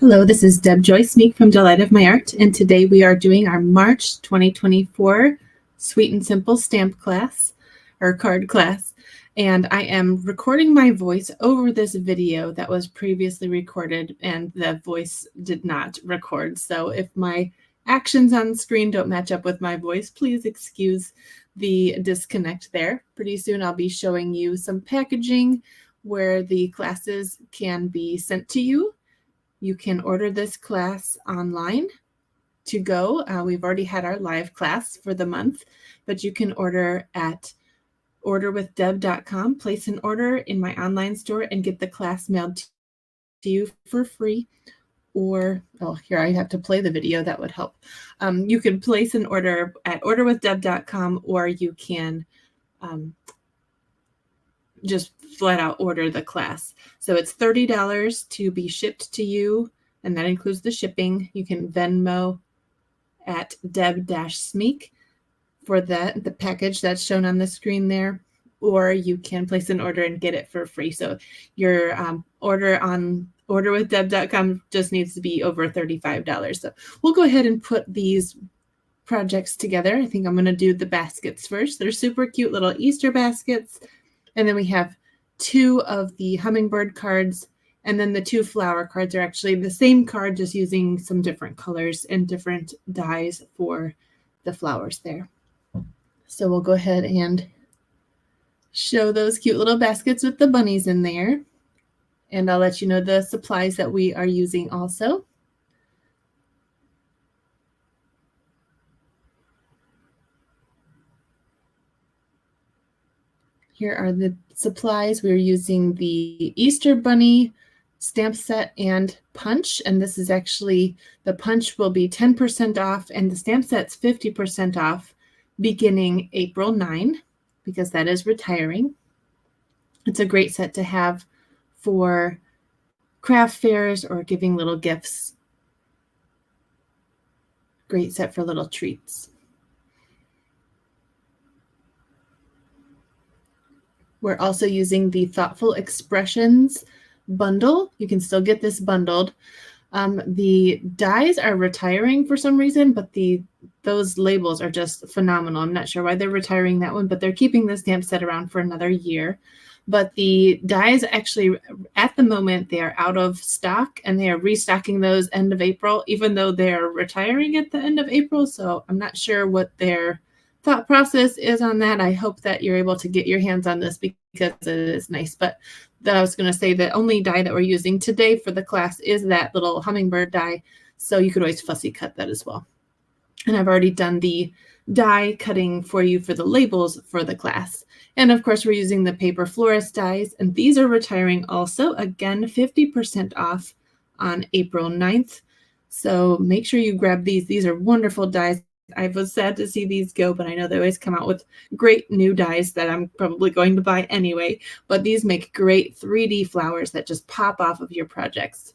Hello, this is Deb Joy Smeak from Delight of My Art, and today we are doing our March 2024 Sweet and Simple stamp class, or card class, and I am recording my voice over this video that was previously recorded, and the voice did not record. So if my actions on the screen don't match up with my voice, please excuse the disconnect there. Pretty soon I'll be showing you some packaging where the classes can be sent to you. You can order this class online to go. We've already had our live class for the month, but you can order at orderwithdeb.com, place an order in my online store and get the class mailed to you for free. Or, oh, here I have to play the video, that would help. You can place an order at orderwithdeb.com, or you can just flat out order the class. So it's $30 to be shipped to you, and that includes the shipping. You can Venmo at Deb-Smeak for the package that's shown on the screen there, or you can place an order and get it for free. So your order on orderwithdeb.com just needs to be over $35. So we'll go ahead and put these projects together. I think I'm going to do the baskets first. They're super cute little Easter baskets. And then we have 2 of the hummingbird cards, and then the 2 flower cards are actually the same card, just using some different colors and different dyes for the flowers there. So we'll go ahead and show those cute little baskets with the bunnies in there. And I'll let you know the supplies that we are using also. Here are the supplies. We're using the Easter Bunny stamp set and punch, and this is actually, the punch will be 10% off and the stamp set's 50% off beginning April 9, because that is retiring. It's a great set to have for craft fairs or giving little gifts. Great set for little treats. We're also using the Thoughtful Expressions bundle. You can still get this bundled. The dies are retiring for some reason, but those labels are just phenomenal. I'm not sure why they're retiring that one, but they're keeping the stamp set around for another year. But the dies actually, at the moment, they are out of stock, and they are restocking those end of April, even though they're retiring at the end of April. So I'm not sure what their thought process is on that. I hope that you're able to get your hands on this because it is nice. But I was going to say the only die that we're using today for the class is that little hummingbird die. So you could always fussy cut that as well. And I've already done the die cutting for you for the labels for the class. And of course, we're using the paper Florist dies, and these are retiring also. Again, 50% off on April 9th. So make sure you grab these. These are wonderful dies. I was sad to see these go, but I know they always come out with great new dies that I'm probably going to buy anyway. But these make great 3D flowers that just pop off of your projects.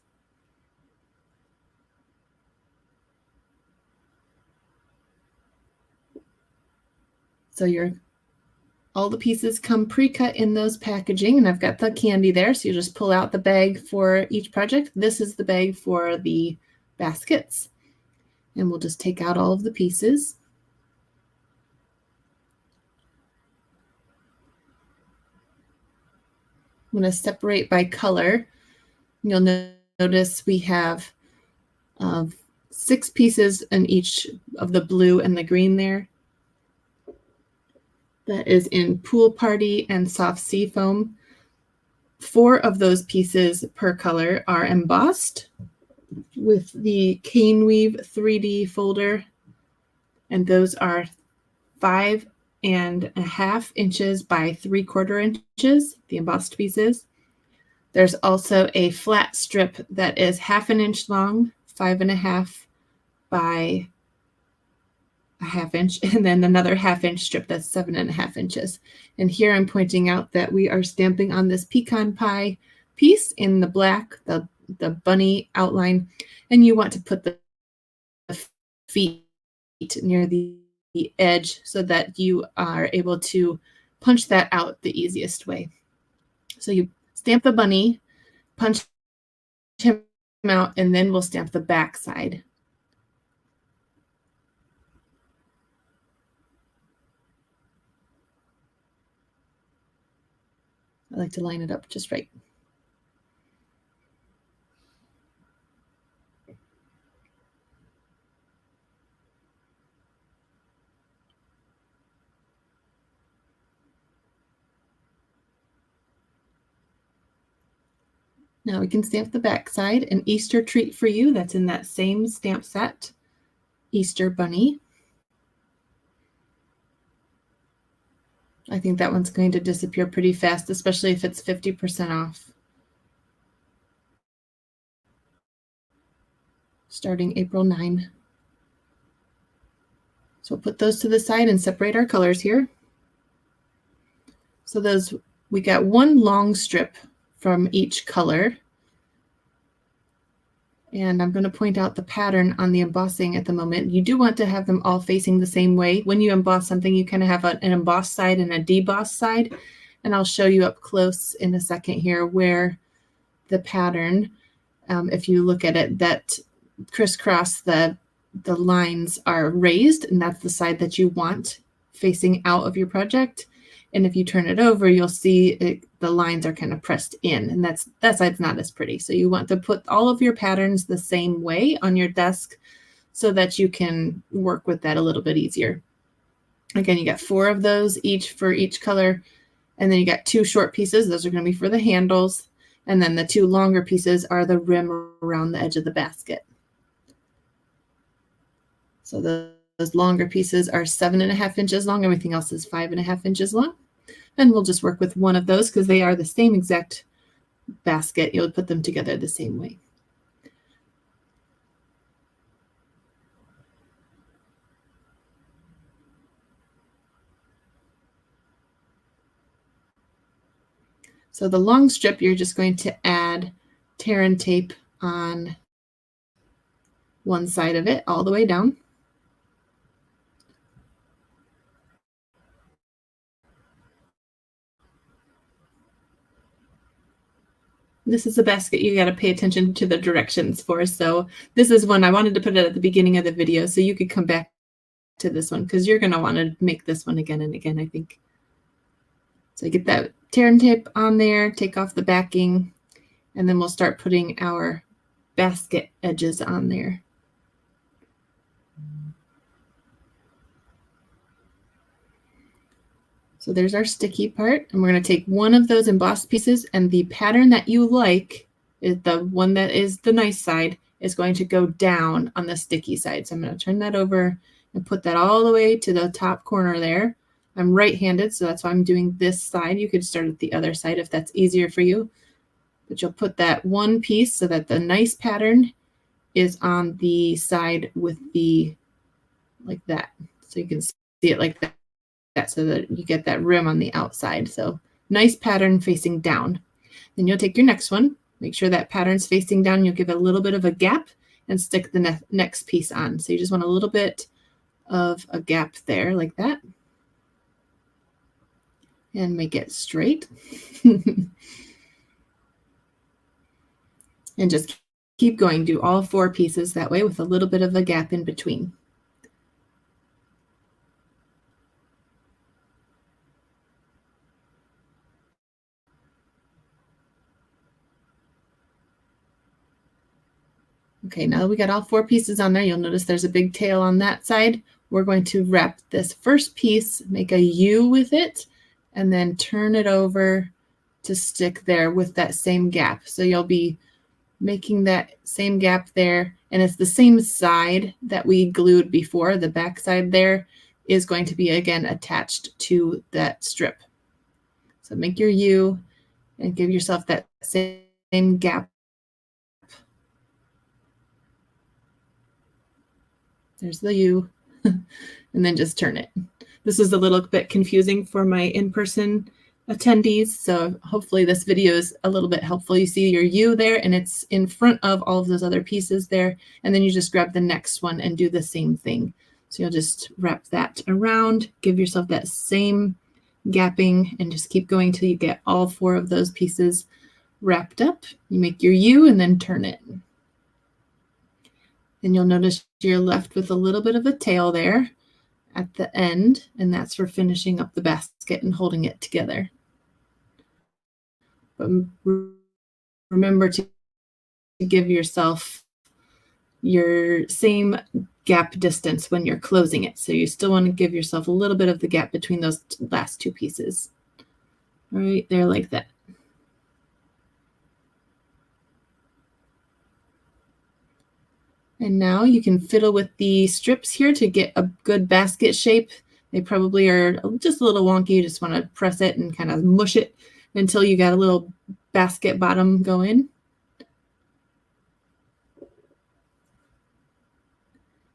So all the pieces come pre-cut in those packaging, and I've got the candy there. So you just pull out the bag for each project. This is the bag for the baskets. And we'll just take out all of the pieces. I'm going to separate by color. You'll notice we have 6 pieces in each of the blue and the green there. That is in Pool Party and Soft Sea Foam. 4 of those pieces per color are embossed with the Cane Weave 3D folder, and those are 5.5 inches by 3/4 inches, the embossed pieces. There's also a flat strip that is 1/2 inch long, 5.5 by 1/2 inch, and then another 1/2 inch strip that's 7.5 inches. And here I'm pointing out that we are stamping on this pecan pie piece in the black, the bunny outline, and you want to put the feet near the edge so that you are able to punch that out the easiest way. So you stamp the bunny, punch him out, and then we'll stamp the back side. I like to line it up just right. Now we can stamp the back side. An Easter treat for you, that's in that same stamp set, Easter Bunny. I think that one's going to disappear pretty fast, especially if it's 50% off. Starting April 9. So we'll put those to the side and separate our colors here. So those, we got one long strip from each color. And I'm going to point out the pattern on the embossing at the moment. You do want to have them all facing the same way. When you emboss something, you kind of have an embossed side and a debossed side. And I'll show you up close in a second here where the pattern, if you look at it, that crisscross, the lines are raised, and that's the side that you want facing out of your project. And if you turn it over, you'll see the lines are kind of pressed in, and that side's not as pretty. So you want to put all of your patterns the same way on your desk so that you can work with that a little bit easier. Again, you got 4 of those each for each color. And then you got 2 short pieces. Those are going to be for the handles. And then the 2 longer pieces are the rim around the edge of the basket. So those longer pieces are 7.5 inches long. Everything else is 5.5 inches long. And we'll just work with one of those because they are the same exact basket. You'll put them together the same way. So the long strip, you're just going to add tear and tape on one side of it all the way down. This is a basket you got to pay attention to the directions for. So this is one I wanted to put it at the beginning of the video so you could come back to this one because you're going to want to make this one again and again, I think. So get that tear and tape on there, take off the backing, and then we'll start putting our basket edges on there. So there's our sticky part, and we're going to take one of those embossed pieces, and the pattern that you like, is the one that is the nice side, is going to go down on the sticky side. So I'm going to turn that over and put that all the way to the top corner there. I'm right-handed, so that's why I'm doing this side. You could start at the other side if that's easier for you. But you'll put that one piece so that the nice pattern is on the side with the, like that. So you can see it like that so that you get that rim on the outside. So nice pattern facing down. Then you'll take your next one, make sure that pattern's facing down. You'll give it a little bit of a gap and stick the next piece on. So you just want a little bit of a gap there like that. And make it straight. And just keep going. Do all 4 pieces that way with a little bit of a gap in between. Okay, now that we got all 4 pieces on there, you'll notice there's a big tail on that side. We're going to wrap this first piece, make a U with it, and then turn it over to stick there with that same gap. So you'll be making that same gap there, and it's the same side that we glued before. The back side there is going to be, again, attached to that strip. So make your U and give yourself that same gap. There's the U, and then just turn it. This is a little bit confusing for my in-person attendees, so hopefully this video is a little bit helpful. You see your U there, and it's in front of all of those other pieces there, and then you just grab the next one and do the same thing. So you'll just wrap that around, give yourself that same gapping, and just keep going till you get all 4 of those pieces wrapped up. You make your U and then turn it. And you'll notice you're left with a little bit of a tail there at the end, and that's for finishing up the basket and holding it together. But remember to give yourself your same gap distance when you're closing it. So you still want to give yourself a little bit of the gap between those last two pieces. Right there like that. And now you can fiddle with the strips here to get a good basket shape. They probably are just a little wonky. You just want to press it and kind of mush it until you got a little basket bottom going.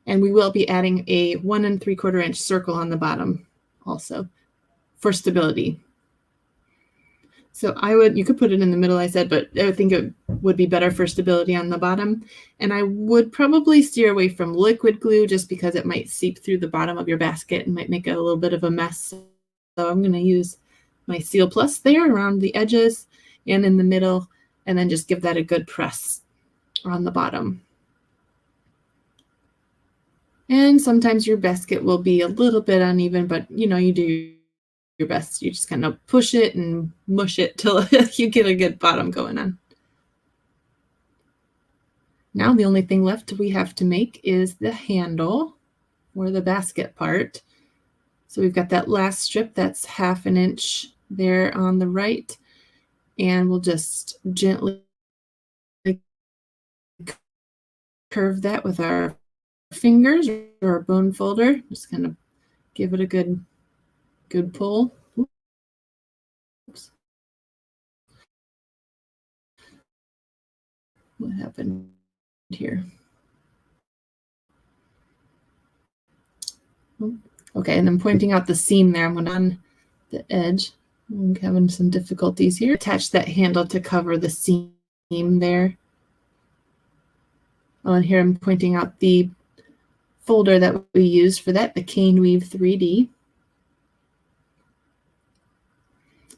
And we will be adding a 1 3/4 inch circle on the bottom also for stability. So you could put it in the middle, I said, but I think it would be better for stability on the bottom. And I would probably steer away from liquid glue just because it might seep through the bottom of your basket and might make it a little bit of a mess. So I'm going to use my Seal Plus there around the edges and in the middle, and then just give that a good press on the bottom. And sometimes your basket will be a little bit uneven, but you do your best. You just kind of push it and mush it till you get a good bottom going on. Now the only thing left we have to make is the handle or the basket part. So we've got that last strip that's 1/2 inch there on the right, and we'll just gently curve that with our fingers or a bone folder. Just kind of give it a good pull. Oops. What happened here? Okay, and I'm pointing out the seam there. I'm going on the edge. I'm having some difficulties here. Attach that handle to cover the seam there. Oh, and here I'm pointing out the folder that we used for that, the Cane Weave 3D.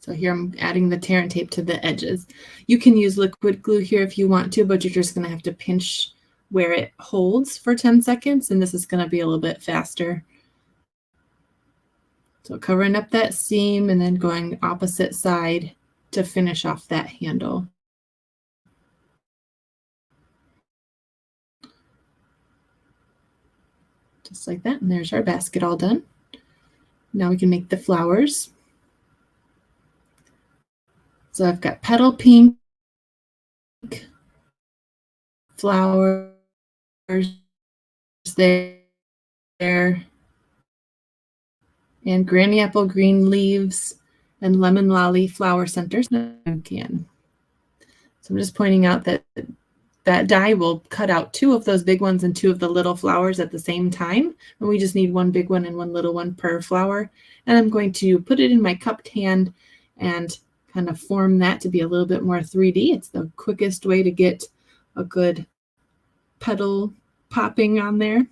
So here I'm adding the tear and tape to the edges. You can use liquid glue here if you want to, but you're just going to have to pinch where it holds for 10 seconds, and this is going to be a little bit faster. So covering up that seam and then going opposite side to finish off that handle. Just like that, and there's our basket all done. Now we can make the flowers. So I've got petal pink flowers there, and granny apple green leaves and lemon lolly flower centers again. So I'm just pointing out that that die will cut out 2 of those big ones and 2 of the little flowers at the same time. And we just need 1 big one and 1 little one per flower. And I'm going to put it in my cupped hand and kind of form that to be a little bit more 3D. It's the quickest way to get a good petal popping on there.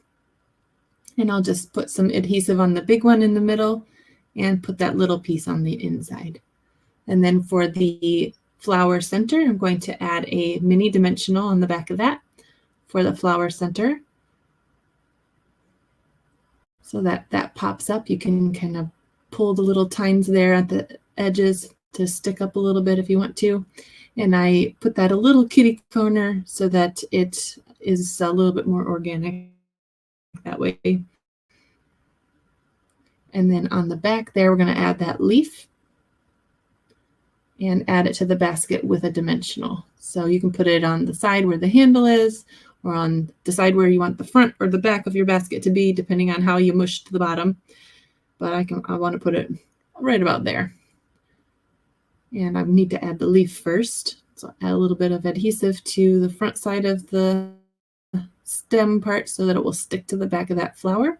And I'll just put some adhesive on the big one in the middle and put that little piece on the inside. And then for the flower center, I'm going to add a mini dimensional on the back of that for the flower center. So that pops up. You can kind of pull the little tines there at the edges to stick up a little bit if you want to. And I put that a little kitty corner so that it is a little bit more organic that way. And then on the back there, we're going to add that leaf and add it to the basket with a dimensional. So you can put it on the side where the handle is, or on the side where you want the front or the back of your basket to be, depending on how you mush to the bottom. But I want to put it right about there. And I need to add the leaf first. So add a little bit of adhesive to the front side of the stem part so that it will stick to the back of that flower.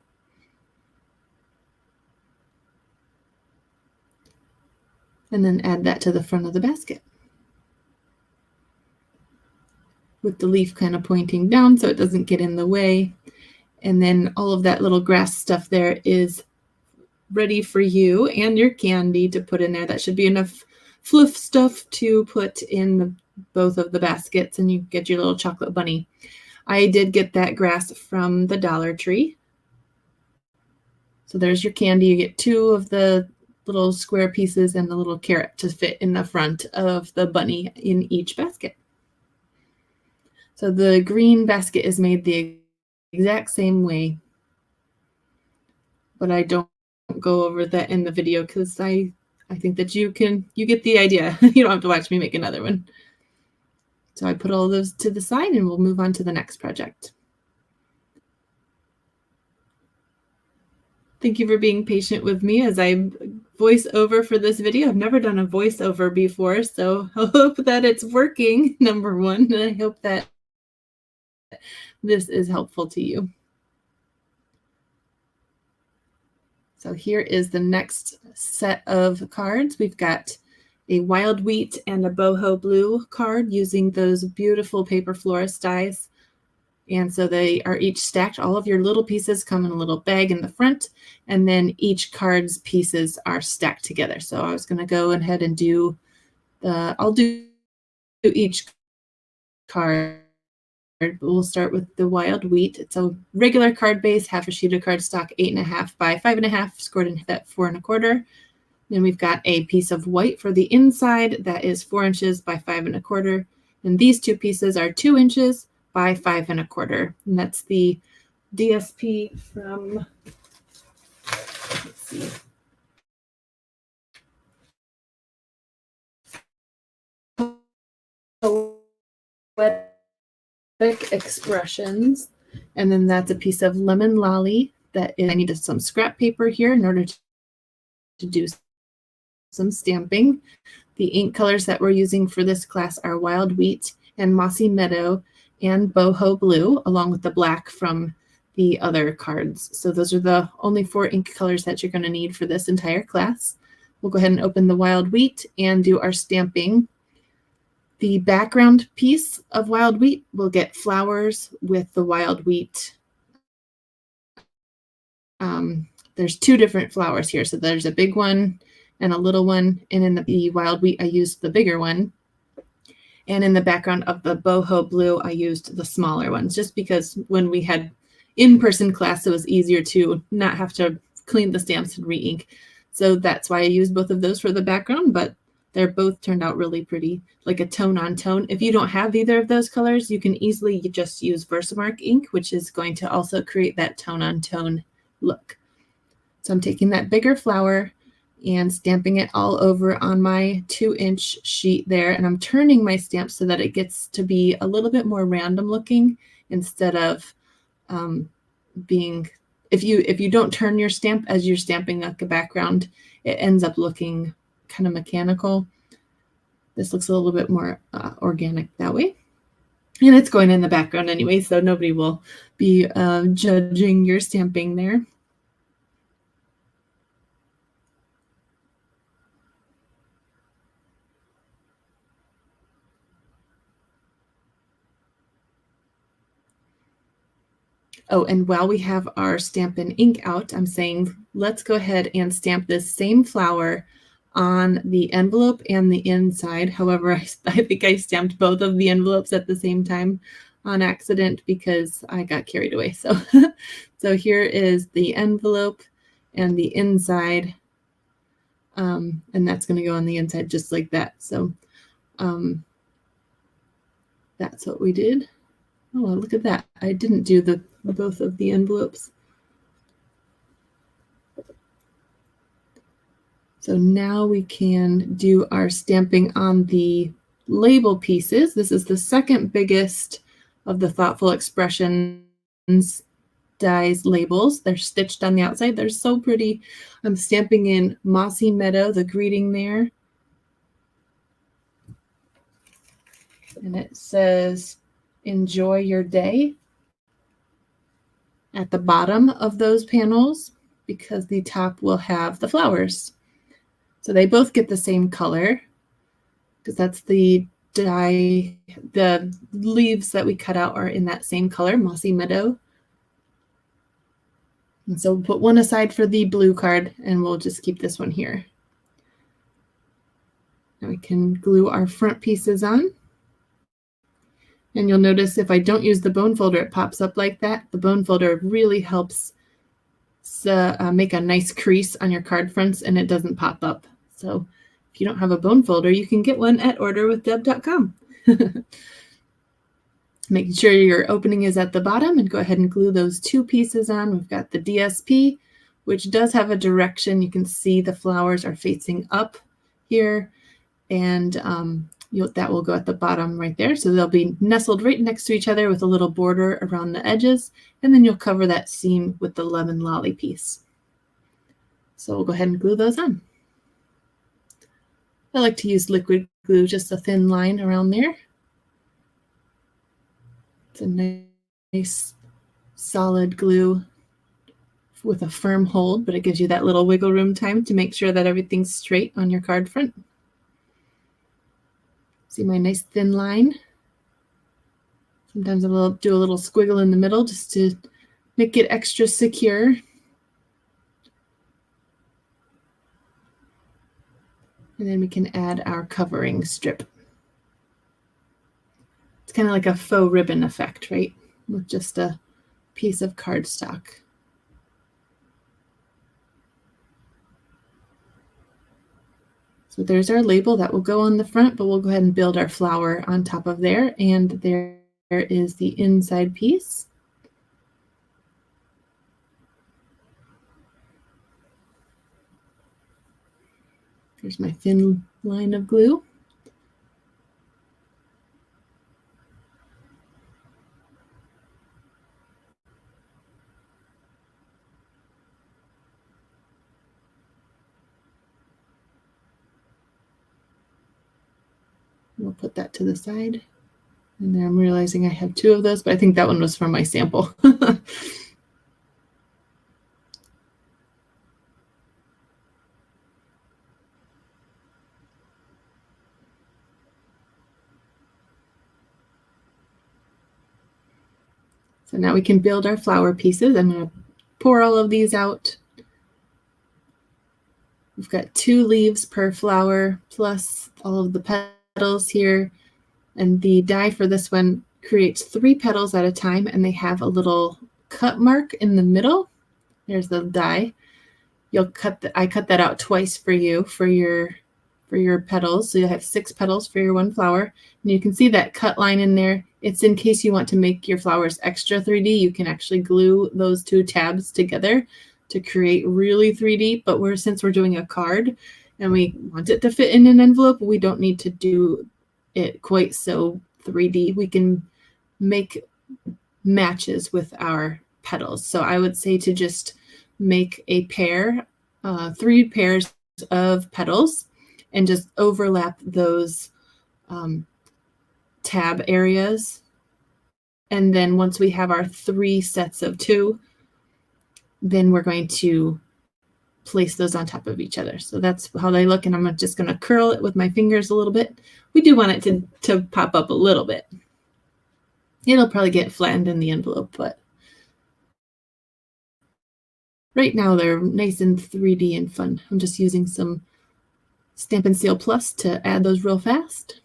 And then add that to the front of the basket, with the leaf kind of pointing down so it doesn't get in the way. And then all of that little grass stuff there is ready for you and your candy to put in there. That should be enough fluff stuff to put in both of the baskets, and you get your little chocolate bunny. I did get that grass from the Dollar Tree. So there's your candy. You get 2 of the little square pieces and the little carrot to fit in the front of the bunny in each basket. So the green basket is made the exact same way, but I don't go over that in the video because I think that you get the idea. You don't have to watch me make another one. So I put all those to the side and we'll move on to the next project. Thank you for being patient with me as I voice over for this video. I've never done a voiceover before, so I hope that it's working, number one, and I hope that this is helpful to you. So here is the next set of cards. We've got a wild wheat and a boho blue card using those beautiful paper florist dies. And so they are each stacked. All of your little pieces come in a little bag in the front, and then each card's pieces are stacked together. So I was going to go ahead and I'll do each card. We'll start with the wild wheat. It's a regular card base, half a sheet of cardstock, 8.5 by 5.5, scored in at 4 1/4. Then we've got a piece of white for the inside that is 4 inches by 5 1/4. And these 2 pieces are 2 inches by 5 1/4. And that's the DSP from, let's see. Poetic Expressions. And then that's a piece of lemon lolly I needed some scrap paper here in order to do some stamping. The ink colors that we're using for this class are Wild Wheat and Mossy Meadow and Boho Blue, along with the black from the other cards. So those are the only 4 ink colors that you're going to need for this entire class. We'll go ahead and open the Wild Wheat and do our stamping. The background piece of Wild Wheat will get flowers with the Wild Wheat. There's 2 different flowers here. So there's a big one and a little one. And in the Wild Wheat, I used the bigger one. And in the background of the Boho Blue, I used the smaller ones, just because when we had in-person class, it was easier to not have to clean the stamps and re-ink. So that's why I used both of those for the background, but they're both turned out really pretty, like a tone on tone. If you don't have either of those colors, you can easily just use Versamark ink, which is going to also create that tone on tone look. So I'm taking that bigger flower and stamping it all over on my 2-inch sheet there. And I'm turning my stamp so that it gets to be a little bit more random looking instead of being, if you don't turn your stamp as you're stamping like a background, it ends up looking kind of mechanical. This looks a little bit more organic that way. And it's going in the background anyway, so nobody will be judging your stamping there. Oh, and while we have our Stampin' Ink out, I'm saying let's go ahead and stamp this same flower on the envelope and the inside. However, I think I stamped both of the envelopes at the same time on accident because I got carried away. So, so here is the envelope and the inside, and that's going to go on the inside just like that. So that's what we did. Oh, look at that. I didn't do both of the envelopes. So now we can do our stamping on the label pieces. This is the second biggest of the Thoughtful Expressions dies labels. They're stitched on the outside. They're so pretty. I'm stamping in Mossy Meadow, the greeting there. And it says, enjoy your day at the bottom of those panels because the top will have the flowers. So they both get the same color because that's the die. The leaves that we cut out are in that same color, Mossy Meadow. And so we'll put one aside for the blue card and we'll just keep this one here. Now we can glue our front pieces on. And you'll notice if I don't use the bone folder, it pops up like that. The bone folder really helps make a nice crease on your card fronts and it doesn't pop up. So if you don't have a bone folder, you can get one at orderwithdeb.com. Make sure your opening is at the bottom and go ahead and glue those two pieces on. We've got the DSP, which does have a direction. You can see the flowers are facing up here, and that will go at the bottom right there. So they'll be nestled right next to each other with a little border around the edges, and then you'll cover that seam with the lemon lolly piece. So we'll go ahead and glue those on. I like to use liquid glue, just a thin line around there. It's a nice solid glue with a firm hold, but it gives you that little wiggle room time to make sure that everything's straight on your card front. See my nice thin line? Sometimes I'll do a little squiggle in the middle just to make it extra secure. And then we can add our covering strip. It's kind of like a faux ribbon effect, right? With just a piece of cardstock. So there's our label that will go on the front, but we'll go ahead and build our flower on top of there. And there is the inside piece. Here's my thin line of glue. We'll put that to the side. And then I'm realizing I have two of those, but I think that one was from my sample. So now we can build our flower pieces. I'm going to pour all of these out. We've got 2 leaves per flower, plus all of the petals here. And the die for this one creates 3 petals at a time, and they have a little cut mark in the middle. There's the die. I cut that out twice for you for your petals. So you'll have 6 petals for your one flower. And you can see that cut line in there. It's in case you want to make your flowers extra 3D. You can actually glue those 2 tabs together to create really 3D. But since we're doing a card and we want it to fit in an envelope, we don't need to do it quite so 3D. We can make matches with our petals. So I would say to just make a pair, 3 pairs of petals, and just overlap those tab areas. And then once we have our 3 sets of 2, then we're going to place those on top of each other. So that's how they look, and I'm just going to curl it with my fingers a little bit. We do want it to pop up a little bit. It'll probably get flattened in the envelope, but right now they're nice and 3D and fun. I'm just using some Stamp and Seal Plus to add those real fast.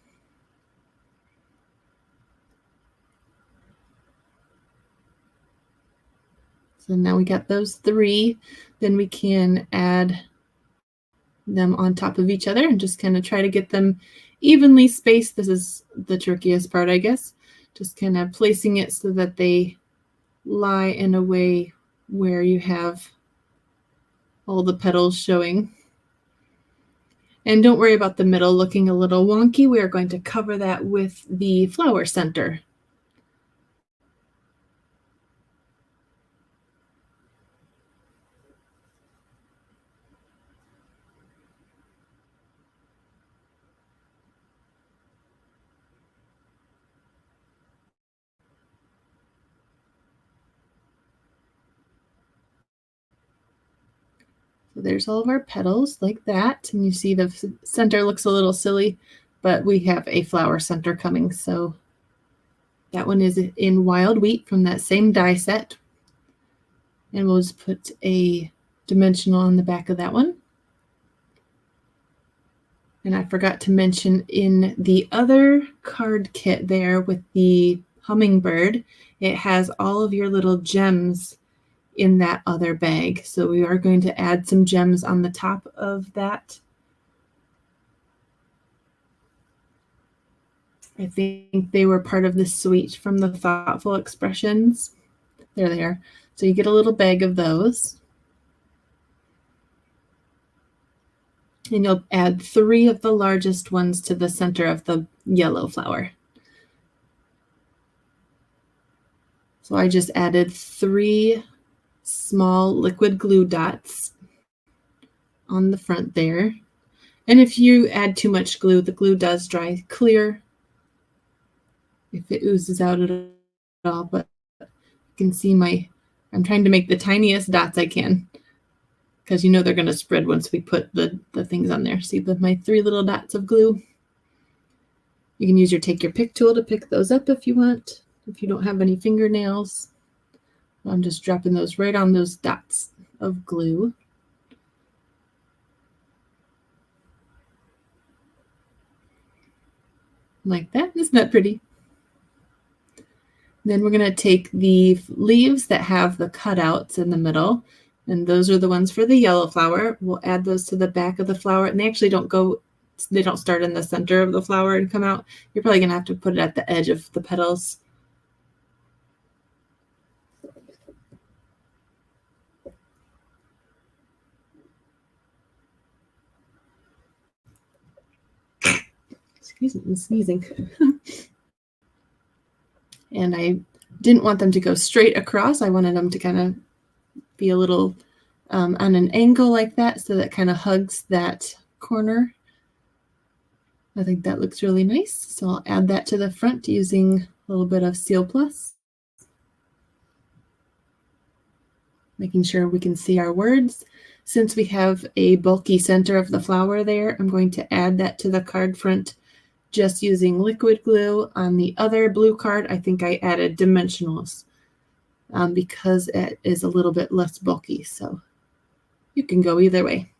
So now we got those 3. Then we can add them on top of each other and just kind of try to get them evenly spaced. This is the trickiest part, I guess. Just kind of placing it so that they lie in a way where you have all the petals showing. And don't worry about the middle looking a little wonky. We are going to cover that with the flower center. So there's all of our petals like that. And you see the center looks a little silly, but we have a flower center coming. So that one is in Wild Wheat from that same die set. And we'll just put a dimensional on the back of that one. And I forgot to mention in the other card kit there with the hummingbird, it has all of your little gems in that other bag. So we are going to add some gems on the top of that. I think they were part of the suite from the Thoughtful Expressions. There they are. So you get a little bag of those. And you'll add 3 of the largest ones to the center of the yellow flower. So I just added 3 small liquid glue dots on the front there. And if you add too much glue, the glue does dry clear if it oozes out at all. But you can see I'm trying to make the tiniest dots I can, because you know they're going to spread once we put the things on there. See my 3 little dots of glue? You can use take your pick tool to pick those up if you want, if you don't have any fingernails. I'm just dropping those right on those dots of glue. Like that. Isn't that pretty? Then we're going to take the leaves that have the cutouts in the middle, and those are the ones for the yellow flower. We'll add those to the back of the flower, and they actually they don't start in the center of the flower and come out. You're probably going to have to put it at the edge of the petals. Excuse me, I'm sneezing. And I didn't want them to go straight across. I wanted them to kind of be a little on an angle like that, so that kind of hugs that corner. I think that looks really nice. So I'll add that to the front using a little bit of Seal Plus. Making sure we can see our words. Since we have a bulky center of the flower there, I'm going to add that to the card front just using liquid glue. On the other blue card, I think I added dimensionals because it is a little bit less bulky. So you can go either way.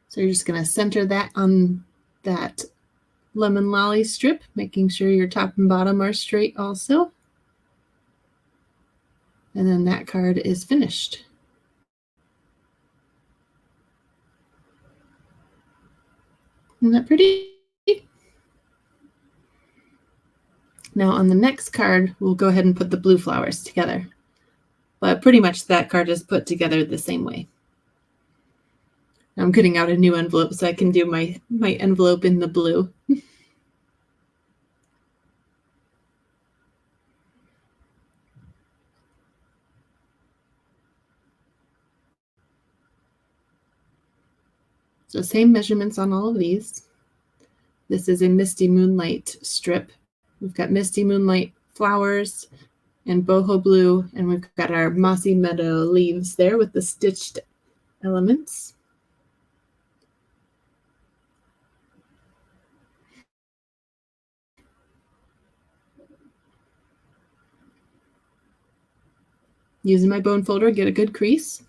So you're just going to center that on that lemon lolly strip, making sure your top and bottom are straight also. And then that card is finished. Isn't that pretty? Now on the next card, we'll go ahead and put the blue flowers together. But pretty much that card is put together the same way. I'm cutting out a new envelope so I can do my envelope in the blue. So same measurements on all of these. This is a Misty Moonlight strip. We've got Misty Moonlight flowers and boho blue, and we've got our mossy meadow leaves there with the stitched elements. Using my bone folder, get a good crease.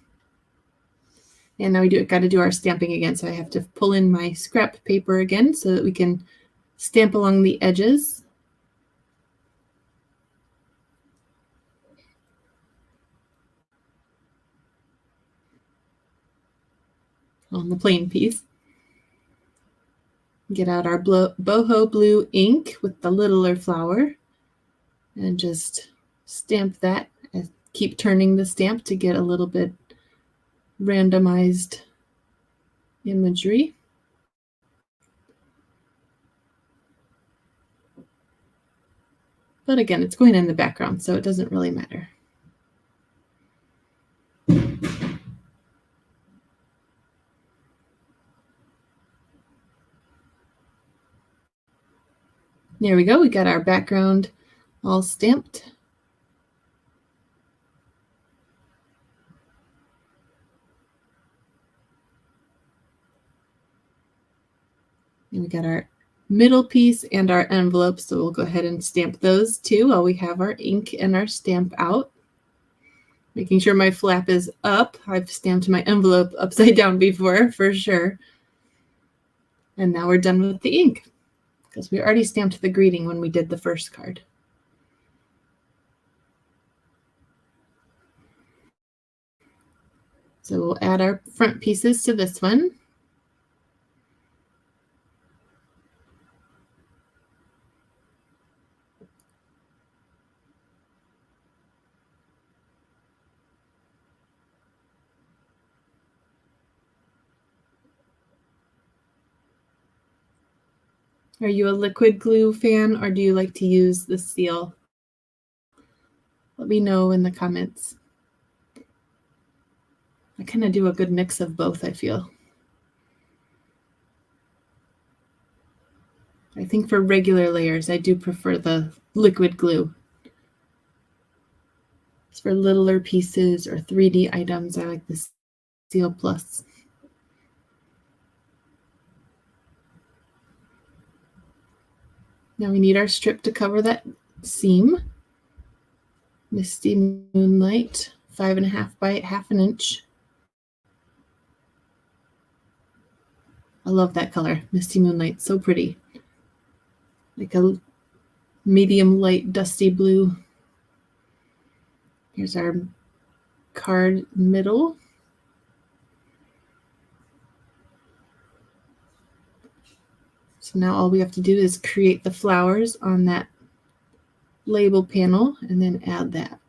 And now we got to do our stamping again, so I have to pull in my scrap paper again so that we can stamp along the edges. On the plain piece. Get out our boho blue ink with the littler flower and just stamp that. And keep turning the stamp to get a little bit randomized imagery. But again, it's going in the background, so it doesn't really matter. There we go. We got our background all stamped. And we got our middle piece and our envelope, so we'll go ahead and stamp those too while we have our ink and our stamp out. Making sure my flap is up. I've stamped my envelope upside down before, for sure. And now we're done with the ink, because we already stamped the greeting when we did the first card. So we'll add our front pieces to this one. Are you a liquid glue fan, or do you like to use the seal? Let me know in the comments. I kind of do a good mix of both, I feel. I think for regular layers, I do prefer the liquid glue. For littler pieces or 3D items, I like the Seal Plus. Now we need our strip to cover that seam. Misty Moonlight, 5.5 by 1/2 inch. I love that color, Misty Moonlight, so pretty. Like a medium light dusty blue. Here's our card middle. So now all we have to do is create the flowers on that label panel and then add that.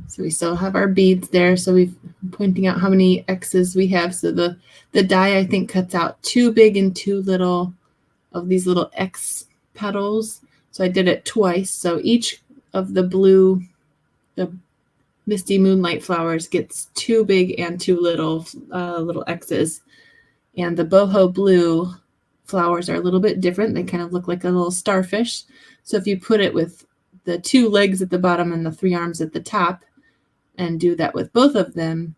So we still have our beads there. So we've pointing out how many X's we have. So the die, I think, cuts out too big and too little of these little X petals. So I did it twice. So each of the blue, the Misty Moonlight flowers gets too big and too little little X's. And the boho blue flowers are a little bit different. They kind of look like a little starfish. So if you put it with the 2 legs at the bottom and the 3 arms at the top, and do that with both of them,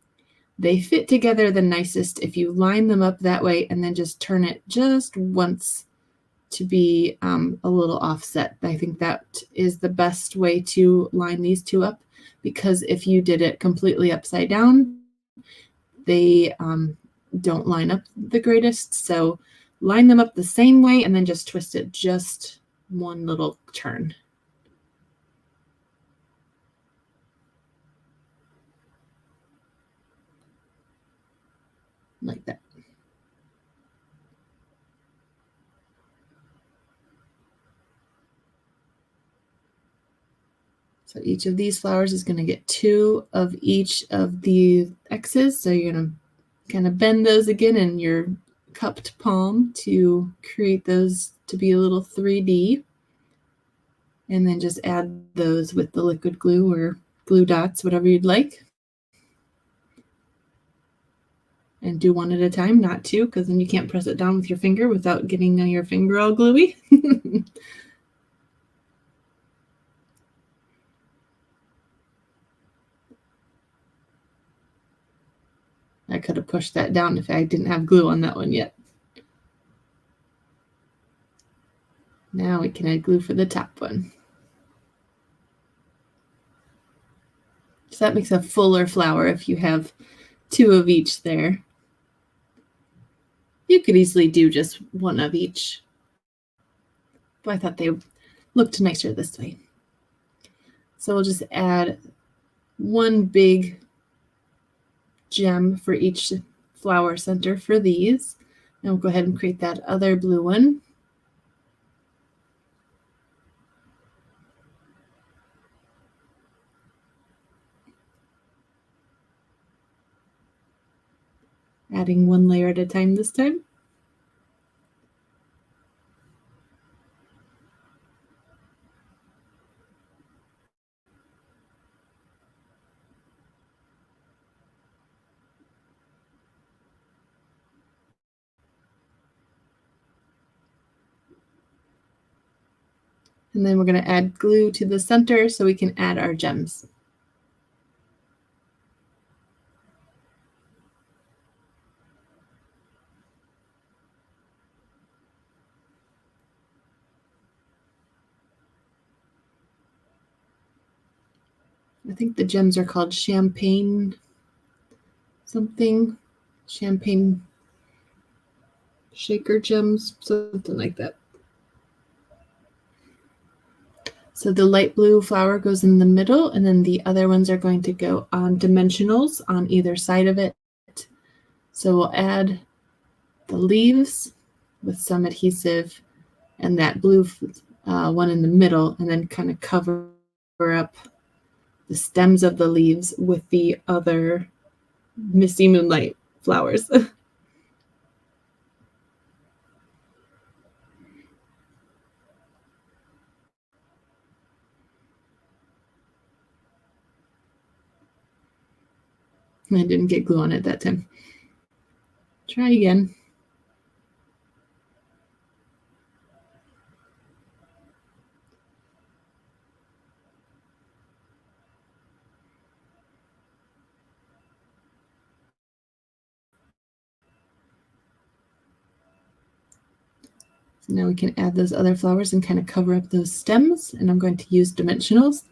they fit together the nicest if you line them up that way and then just turn it just once to be a little offset. I think that is the best way to line these two up, because if you did it completely upside down, they don't line up the greatest. So line them up the same way and then just twist it just one little turn. Like that. So each of these flowers is going to get 2 of each of the X's. So you're going to kind of bend those again in your cupped palm to create those to be a little 3D. And then just add those with the liquid glue or glue dots, whatever you'd like. And do one at a time, not 2, because then you can't press it down with your finger without getting your finger all gluey. I could have pushed that down if I didn't have glue on that one yet. Now we can add glue for the top one. So that makes a fuller flower if you have 2 of each there. You could easily do just 1 of each, but I thought they looked nicer this way. So we'll just add 1 big gem for each flower center for these. And we'll go ahead and create that other blue one. Adding 1 layer at a time this time. And then we're going to add glue to the center so we can add our gems. I think the gems are called champagne something, champagne shaker gems, something like that. So the light blue flower goes in the middle, and then the other ones are going to go on dimensionals on either side of it. So we'll add the leaves with some adhesive and that blue one in the middle, and then kind of cover up the stems of the leaves with the other Misty Moonlight flowers. I didn't get glue on it that time. Try again. So now we can add those other flowers and kind of cover up those stems, and I'm going to use dimensionals.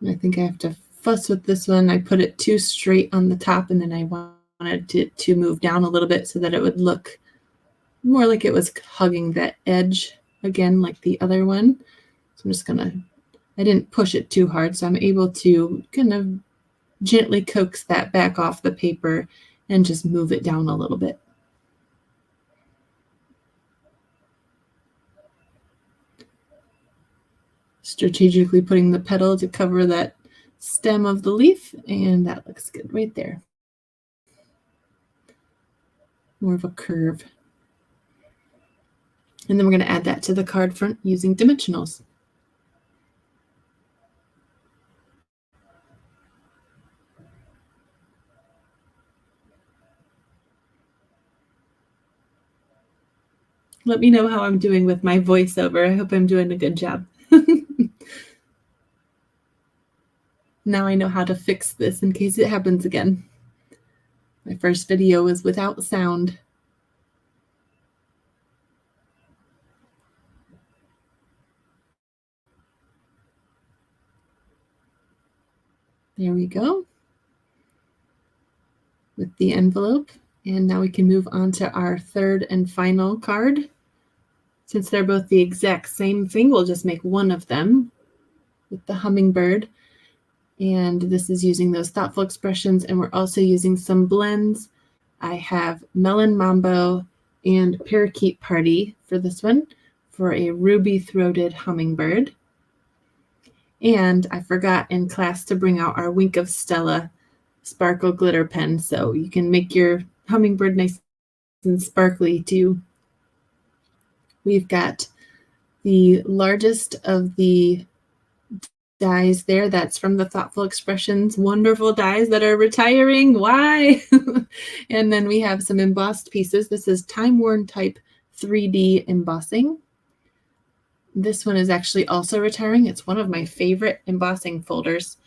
I think I have to fuss with this one. I put it too straight on the top, and then I wanted it to move down a little bit so that it would look more like it was hugging that edge again, like the other one. So I'm just gonna, I didn't push it too hard, so I'm able to kind of gently coax that back off the paper and just move it down a little bit. Strategically putting the petal to cover that stem of the leaf, and that looks good right there. More of a curve. And then we're going to add that to the card front using dimensionals. Let me know how I'm doing with my voiceover. I hope I'm doing a good job. Now I know how to fix this in case it happens again. My first video was without sound. There we go. With the envelope. And now we can move on to our third and final card. Since they're both the exact same thing, we'll just make one of them with the hummingbird. And this is using those thoughtful expressions, and we're also using some blends. I have Melon Mambo and Parakeet Party for this one, for a ruby-throated hummingbird. And I forgot in class to bring out our Wink of Stella sparkle glitter pen, so you can make your hummingbird nice and sparkly too. We've got the largest of the dies there. That's from the Thoughtful Expressions wonderful dies that are retiring. Why? And then we have some embossed pieces. This is Time Worn Type 3D embossing. This one is actually also retiring. It's one of my favorite embossing folders,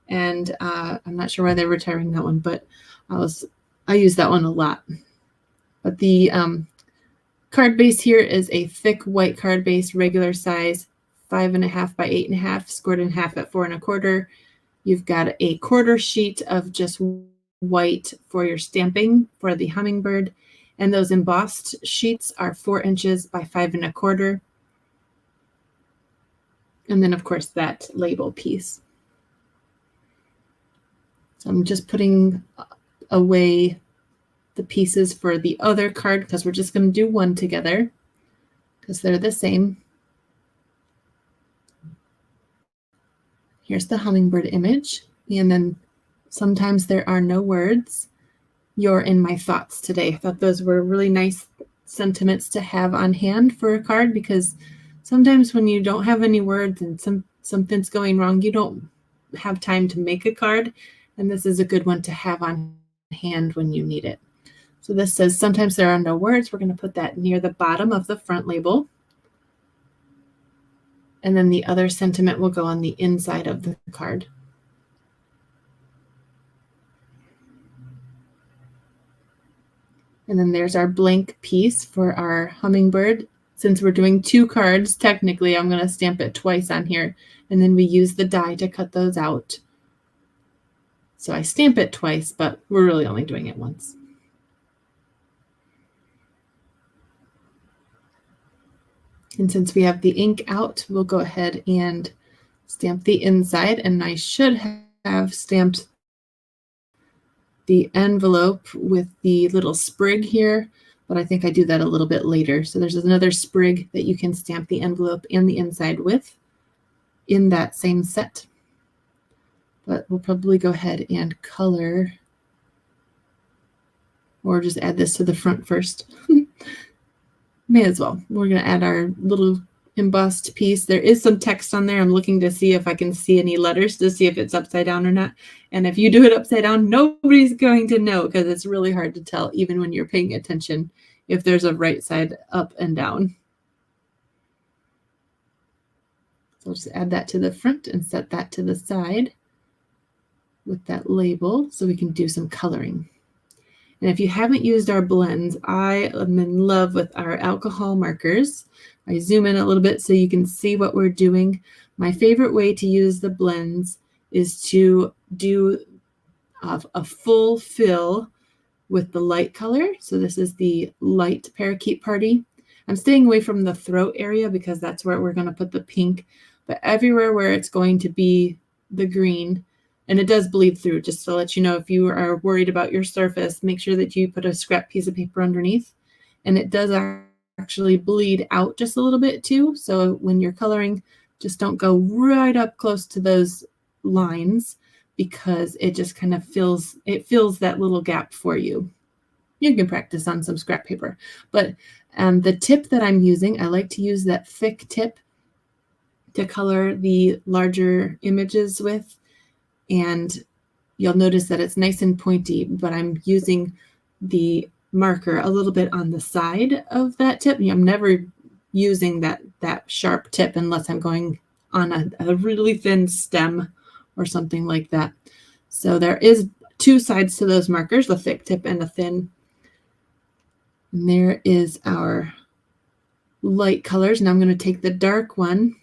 and I'm not sure why they're retiring that one, but I use that one a lot. But the card base here is a thick white card base, regular size, 5.5 by 8.5, scored in half at 4 1/4. You've got a quarter sheet of just white for your stamping for the hummingbird, and those embossed sheets are 4 inches by 5 1/4. And then, of course, that label piece. So I'm just putting away the pieces for the other card because we're just going to do one together because they're the same. Here's the hummingbird image. And then sometimes there are no words. You're in my thoughts today. I thought those were really nice sentiments to have on hand for a card, because sometimes when you don't have any words and something's going wrong, you don't have time to make a card, and this is a good one to have on hand when you need it. So this says, sometimes there are no words. We're going to put that near the bottom of the front label. And then the other sentiment will go on the inside of the card. And then there's our blank piece for our hummingbird. Since we're doing 2 cards, technically I'm going to stamp it twice on here, and then we use the die to cut those out. So I stamp it twice, but we're really only doing it once. And since we have the ink out, we'll go ahead and stamp the inside, and I should have stamped the envelope with the little sprig here, but I think I do that a little bit later. So there's another sprig that you can stamp the envelope and the inside with in that same set. But we'll probably go ahead and color, or just add this to the front first. May as well. We're going to add our little embossed piece. There is some text on there. I'm looking to see if I can see any letters to see if it's upside down or not. And if you do it upside down, nobody's going to know, because it's really hard to tell, even when you're paying attention, if there's a right side up and down. So I'll just add that to the front and set that to the side with that label so we can do some coloring. And if you haven't used our blends, I am in love with our alcohol markers. I zoom in a little bit so you can see what we're doing. My favorite way to use the blends is to do a full fill with the light color. So this is the light parakeet party. I'm staying away from the throat area because that's where we're going to put the pink, but everywhere where it's going to be the green, and it does bleed through, just to let you know, if you are worried about your surface, make sure that you put a scrap piece of paper underneath. And it does actually bleed out just a little bit too. So when you're coloring, just don't go right up close to those lines, because it just kind of fills that little gap for you. You can practice on some scrap paper. But the tip that I'm using, I like to use that thick tip to color the larger images with. And you'll notice that it's nice and pointy, but I'm using the marker a little bit on the side of that tip. I'm never using that sharp tip unless I'm going on a really thin stem or something like that. So there is 2 sides to those markers, the thick tip and the thin. And there is our light colors. Now I'm going to take the dark one.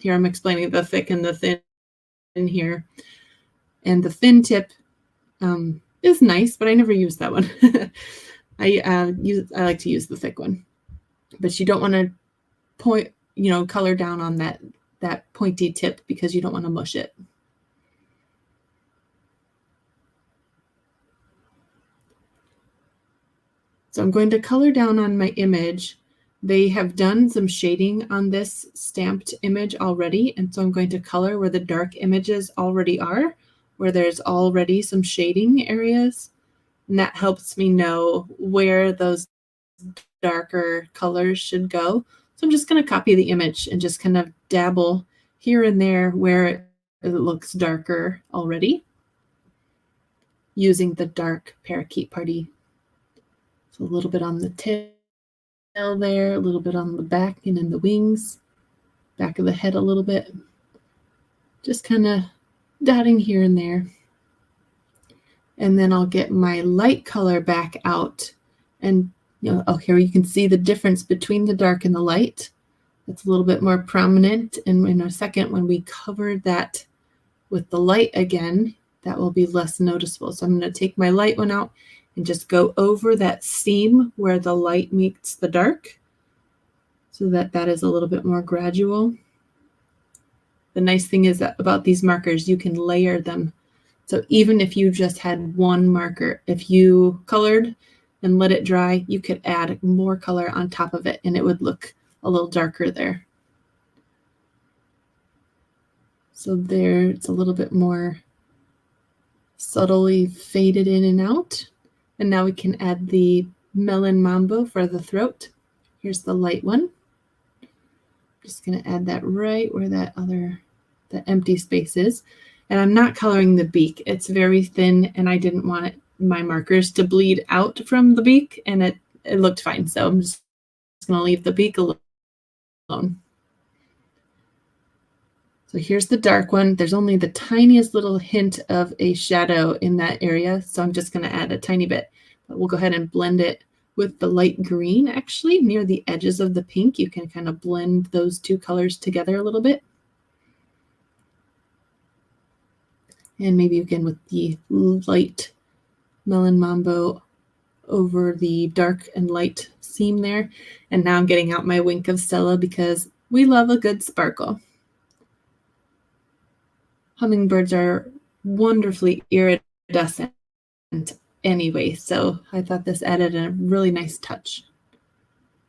Here I'm explaining the thick and the thin in here. And the thin tip is nice, but I never use that one. I like to use the thick one, but you don't want to color down on that pointy tip, because you don't want to mush it. So I'm going to color down on my image. They have done some shading on this stamped image already, and so I'm going to color where the dark images already are, where there's already some shading areas, and that helps me know where those darker colors should go. So I'm just going to copy the image and just kind of dabble here and there where it looks darker already, using the dark parakeet party. So a little bit on the tail there, a little bit on the back and in the wings, back of the head a little bit, just kind of dotting here and there. And then I'll get my light color back out, and here you can see the difference between the dark and the light. It's a little bit more prominent, and in a second when we cover that with the light again, that will be less noticeable. So I'm going to take my light one out and just go over that seam where the light meets the dark, so that is a little bit more gradual. The nice thing is that about these markers, you can layer them. So even if you just had one marker, if you colored and let it dry, you could add more color on top of it and it would look a little darker there. So there, it's a little bit more subtly faded in and out. And now we can add the melon mambo for the throat. Here's the light one. Just going to add that right where the empty space is. And I'm not coloring the beak. It's very thin, and I didn't want my markers to bleed out from the beak, and it looked fine. So I'm just going to leave the beak alone. So here's the dark one. There's only the tiniest little hint of a shadow in that area, so I'm just going to add a tiny bit. But we'll go ahead and blend it with the light green, actually, near the edges of the pink. You can kind of blend those two colors together a little bit. And maybe again with the light Melon Mambo over the dark and light seam there. And now I'm getting out my Wink of Stella because we love a good sparkle. Hummingbirds are wonderfully iridescent anyway, so I thought this added a really nice touch.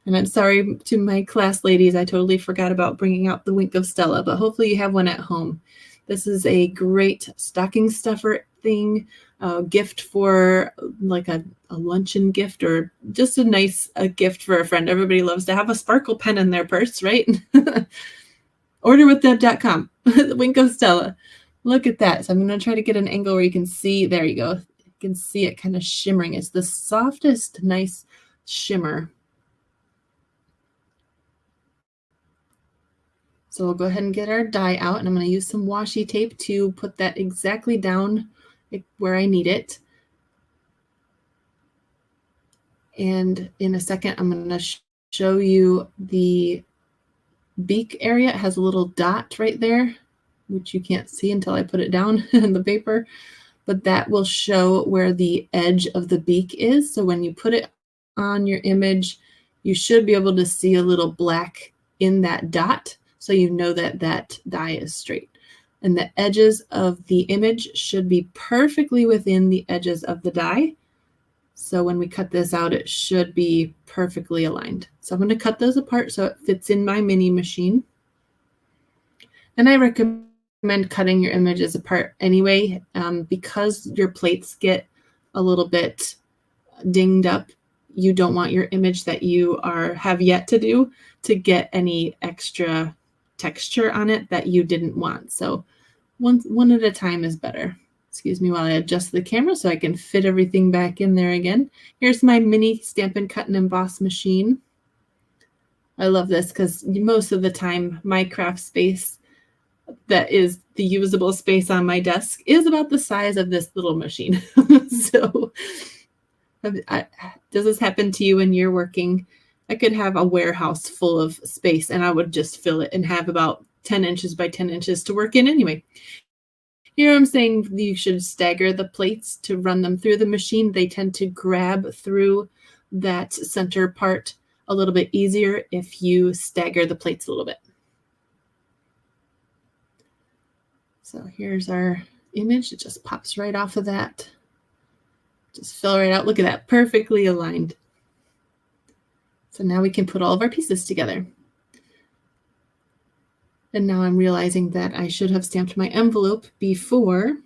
And I'm sorry to my class ladies, I totally forgot about bringing out the Wink of Stella, but hopefully you have one at home. This is a great stocking stuffer thing, a gift for like a luncheon gift, or just a nice gift for a friend. Everybody loves to have a sparkle pen in their purse, right? Orderwithdeb.com, the Wink of Stella. Look at that. So I'm going to try to get an angle where you can see. There you go. You can see it kind of shimmering. It's the softest, nice shimmer. So we'll go ahead and get our die out, and I'm going to use some washi tape to put that exactly down where I need it. And in a second, I'm going to show you the beak area. It has a little dot right there, which you can't see until I put it down in the paper, but that will show where the edge of the beak is. So when you put it on your image, you should be able to see a little black in that dot, so you know that that die is straight. And the edges of the image should be perfectly within the edges of the die. So when we cut this out, it should be perfectly aligned. So I'm going to cut those apart so it fits in my mini machine. And I recommend cutting your images apart anyway, because your plates get a little bit dinged up. You don't want your image that you have yet to do to get any extra texture on it that you didn't want. So one at a time is better. Excuse me while I adjust the camera so I can fit everything back in there again. Here's my mini Stampin' Cut and Emboss machine. I love this because most of the time my craft space that is the usable space on my desk is about the size of this little machine. So does this happen to you when you're working? I could have a warehouse full of space and I would just fill it and have about 10 inches by 10 inches to work in anyway. You know what I'm saying? You should stagger the plates to run them through the machine. They tend to grab through that center part a little bit easier if you stagger the plates a little bit. So here's our image. It just pops right off of that. Just fill right out. Look at that, perfectly aligned. So now we can put all of our pieces together. And now I'm realizing that I should have stamped my envelope before.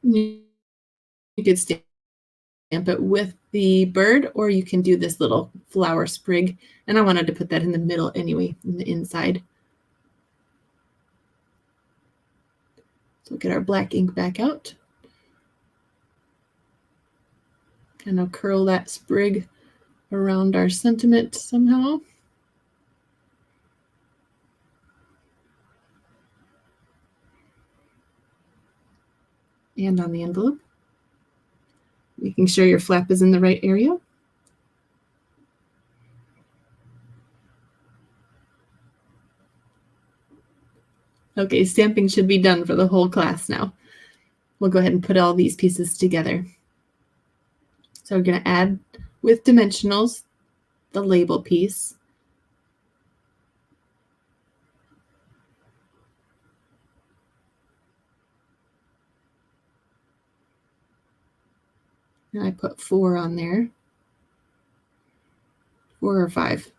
You could stamp it with the bird, or you can do this little flower sprig. And I wanted to put that in the middle anyway, in the inside. So we'll get our black ink back out. Kind of curl that sprig around our sentiment somehow. And on the envelope. Making sure your flap is in the right area. Okay, stamping should be done for the whole class now. We'll go ahead and put all these pieces together. So we're going to add with dimensionals the label piece. And I put 4 on there. 4 or 5.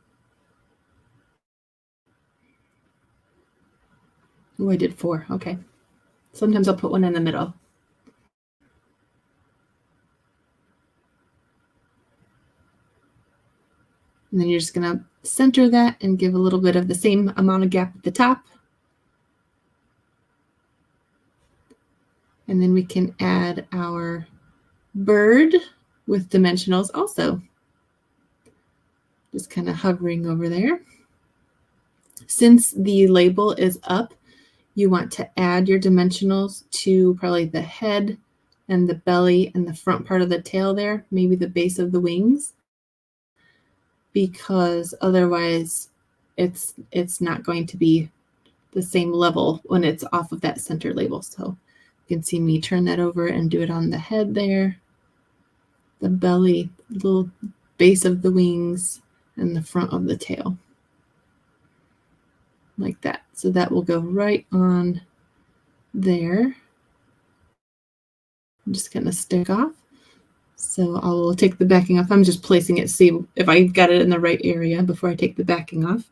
Oh, I did 4. Okay. Sometimes I'll put one in the middle. And then you're just going to center that and give a little bit of the same amount of gap at the top. And then we can add our bird with dimensionals also. Just kind of hovering over there. Since the label is up, you want to add your dimensionals to probably the head and the belly and the front part of the tail there, maybe the base of the wings, because otherwise it's not going to be the same level when it's off of that center label. So you can see me turn that over and do it on the head there, the belly, little base of the wings, and the front of the tail. Like that. So that will go right on there. I'm just going to stick off. So I will take the backing off. I'm just placing it, see if I got it in the right area before I take the backing off.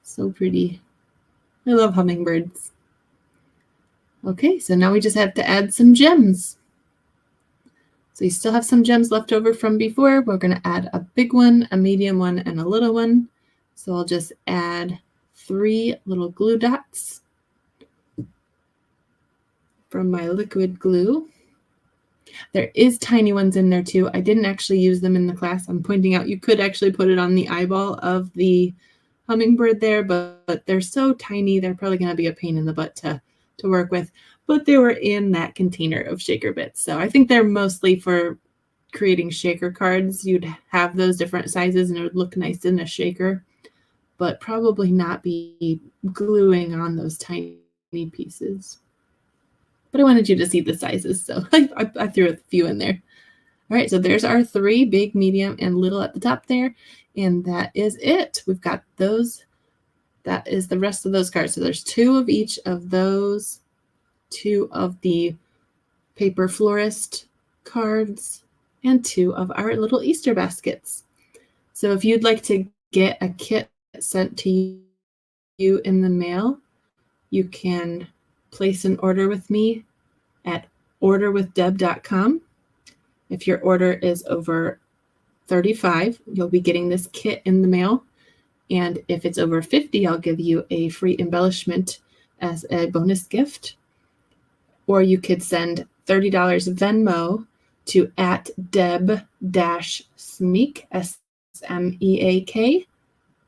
So pretty. I love hummingbirds. Okay, so now we just have to add some gems. So you still have some gems left over from before. We're going to add a big one, a medium one, and a little one. So I'll just add 3 little glue dots from my liquid glue. There is tiny ones in there too. I didn't actually use them in the class. I'm pointing out you could actually put it on the eyeball of the hummingbird there, but they're so tiny, they're probably going to be a pain in the butt to work with. But they were in that container of shaker bits. So I think they're mostly for creating shaker cards. You'd have those different sizes and it would look nice in a shaker, but probably not be gluing on those tiny pieces. But I wanted you to see the sizes, so I threw a few in there. All right, so there's our 3, big, medium, and little at the top there. And that is it. We've got those. That is the rest of those cards. So there's 2 of each of those, 2 of the paper florist cards, and 2 of our little Easter baskets. So if you'd like to get a kit sent to you in the mail, you can place an order with me at orderwithdeb.com. If your order is over $35, you'll be getting this kit in the mail. And if it's over $50, I'll give you a free embellishment as a bonus gift. Or you could send $30 Venmo to @deb-smeak, SMEAK.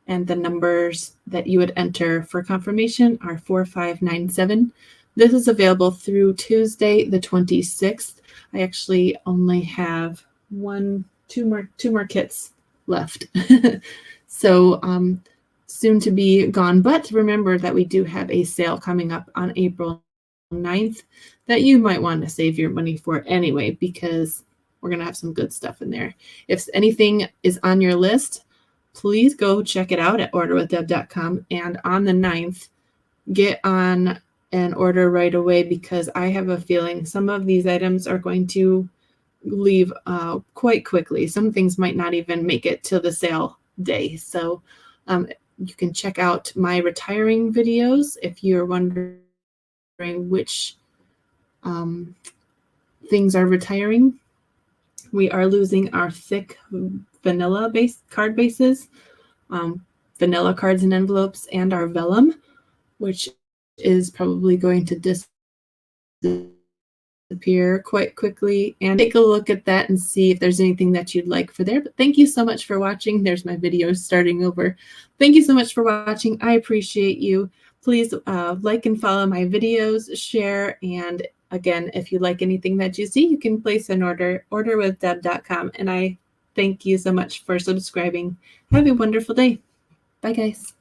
And the numbers that you would enter for confirmation are 4597. This is available through Tuesday, the 26th. I actually only have two more kits left. So soon to be gone. But remember that we do have a sale coming up on April 9th that you might want to save your money for anyway, because we're going to have some good stuff in there. If anything is on your list, please go check it out at orderwithdeb.com. And on the 9th, get on an order right away, because I have a feeling some of these items are going to leave quite quickly. Some things might not even make it to the sale day. So you can check out my retiring videos if you're wondering which things are retiring. We are losing our thick vanilla base card bases, vanilla cards and envelopes, and our vellum, which is probably going to disappear quite quickly. And take a look at that and see if there's anything that you'd like for there. But thank you so much for watching. There's my video starting over. Thank you so much for watching. I appreciate you. Please like and follow my videos, share, and again, if you like anything that you see, you can place an order, orderwithdeb.com. And I thank you so much for subscribing. Have a wonderful day. Bye, guys.